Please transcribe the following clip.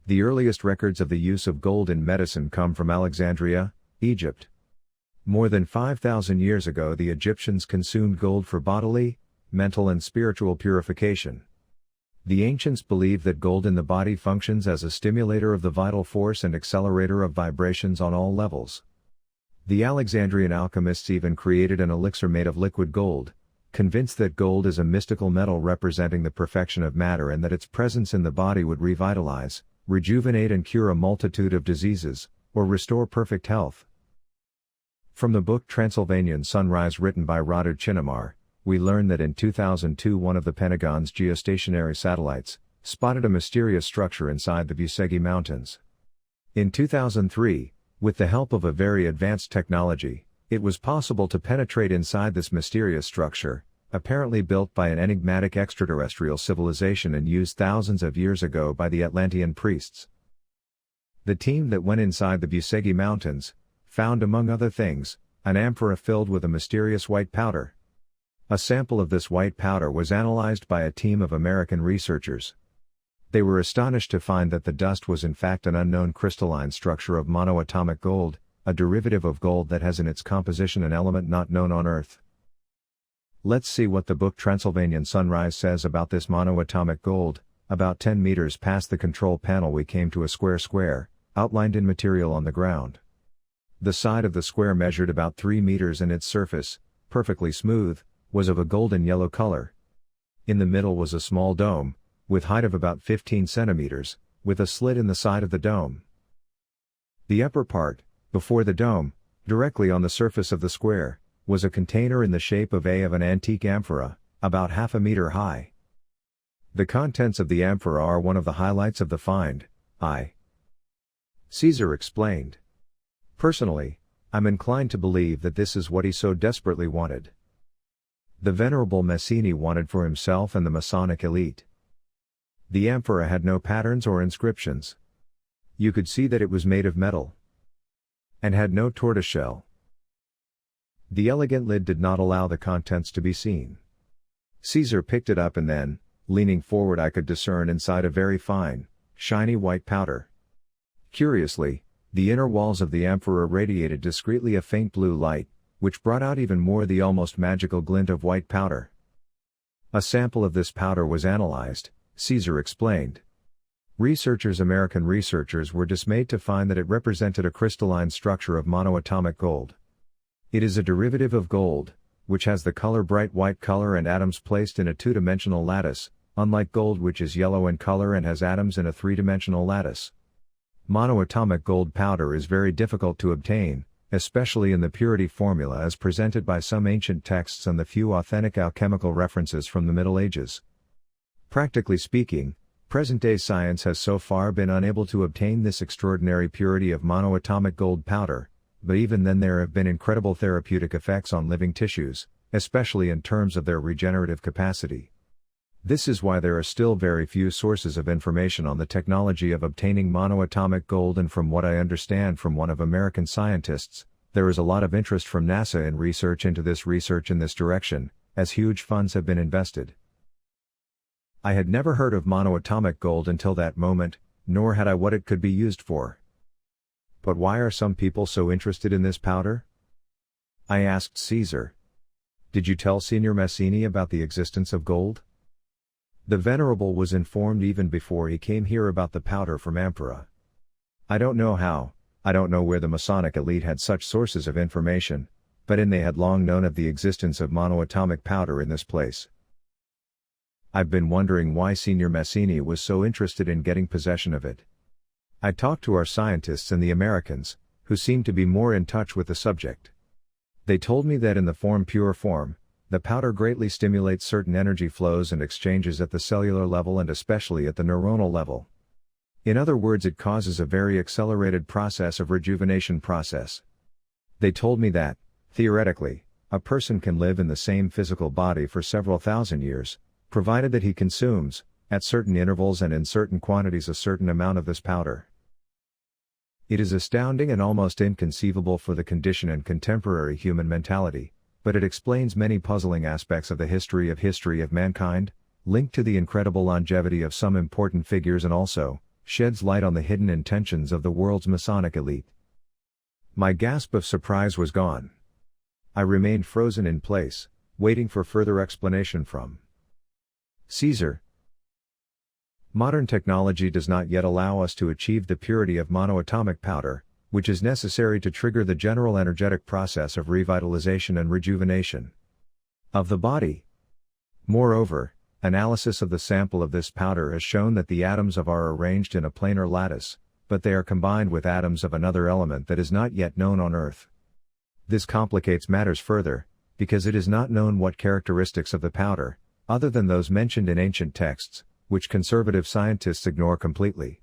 The earliest records of the use of gold in medicine come from Alexandria, Egypt. More than 5,000 years ago the Egyptians consumed gold for bodily, mental and spiritual purification. The ancients believed that gold in the body functions as a stimulator of the vital force and accelerator of vibrations on all levels. The Alexandrian alchemists even created an elixir made of liquid gold, convinced that gold is a mystical metal representing the perfection of matter and that its presence in the body would revitalize, rejuvenate and cure a multitude of diseases, or restore perfect health. From the book Transylvanian Sunrise written by Radu Cinamar, we learn that in 2002 one of the Pentagon's geostationary satellites spotted a mysterious structure inside the Bucegi Mountains. In 2003, with the help of a very advanced technology, it was possible to penetrate inside this mysterious structure, apparently built by an enigmatic extraterrestrial civilization and used thousands of years ago by the Atlantean priests. The team that went inside the Bucegi Mountains found, among other things, an amphora filled with a mysterious white powder. A sample of this white powder was analyzed by a team of American researchers. They were astonished to find that the dust was in fact an unknown crystalline structure of monoatomic gold, a derivative of gold that has in its composition an element not known on Earth. Let's see what the book Transylvanian Sunrise says about this monoatomic gold. About 10 meters past the control panel we came to a square, outlined in material on the ground. The side of the square measured about 3 meters and its surface, perfectly smooth, was of a golden yellow color. In the middle was a small dome, with height of about 15 centimeters, with a slit in the side of the dome. The upper part, before the dome, directly on the surface of the square, was a container in the shape of an antique amphora, about half a meter high. The contents of the amphora are one of the highlights of the find, Caesar explained. Personally, I'm inclined to believe that this is what he so desperately wanted. The Venerable Mazzini wanted for himself and the Masonic elite. The amphora had no patterns or inscriptions. You could see that it was made of metal and had no tortoiseshell. The elegant lid did not allow the contents to be seen. Caesar picked it up and then, leaning forward, I could discern inside a very fine, shiny white powder. Curiously, the inner walls of the amphora radiated discreetly a faint blue light, which brought out even more the almost magical glint of white powder. A sample of this powder was analyzed, Caesar explained. American researchers were dismayed to find that it represented a crystalline structure of monoatomic gold. It is a derivative of gold, which has the color bright white color and atoms placed in a two-dimensional lattice, unlike gold which is yellow in color and has atoms in a three-dimensional lattice. Monoatomic gold powder is very difficult to obtain, especially in the purity formula as presented by some ancient texts and the few authentic alchemical references from the Middle Ages. Practically speaking, present-day science has so far been unable to obtain this extraordinary purity of monoatomic gold powder, but even then there have been incredible therapeutic effects on living tissues, especially in terms of their regenerative capacity. This is why there are still very few sources of information on the technology of obtaining monoatomic gold, and from what I understand from one of American scientists, there is a lot of interest from NASA in research in this direction, as huge funds have been invested. I had never heard of monoatomic gold until that moment, nor had I what it could be used for. But why are some people so interested in this powder? I asked Caesar. Did you tell Signor Mazzini about the existence of gold? The Venerable was informed even before he came here about the powder from amphora. I don't know how, I don't know where the Masonic elite had such sources of information, but they had long known of the existence of monoatomic powder in this place. I've been wondering why Signor Mazzini was so interested in getting possession of it. I talked to our scientists and the Americans, who seemed to be more in touch with the subject. They told me that in the pure form, the powder greatly stimulates certain energy flows and exchanges at the cellular level and especially at the neuronal level. In other words, it causes a very accelerated process of rejuvenation process. They told me that, theoretically, a person can live in the same physical body for several thousand years, provided that he consumes, at certain intervals and in certain quantities, a certain amount of this powder. It is astounding and almost inconceivable for the condition and contemporary human mentality, but it explains many puzzling aspects of the history of mankind, linked to the incredible longevity of some important figures and also, sheds light on the hidden intentions of the world's Masonic elite. My gasp of surprise was gone. I remained frozen in place, waiting for further explanation from Caesar. Modern technology does not yet allow us to achieve the purity of monoatomic powder, which is necessary to trigger the general energetic process of revitalization and rejuvenation of the body. Moreover, analysis of the sample of this powder has shown that the atoms of are arranged in a planar lattice, but they are combined with atoms of another element that is not yet known on Earth. This complicates matters further, because it is not known what characteristics of the powder, other than those mentioned in ancient texts, which conservative scientists ignore completely,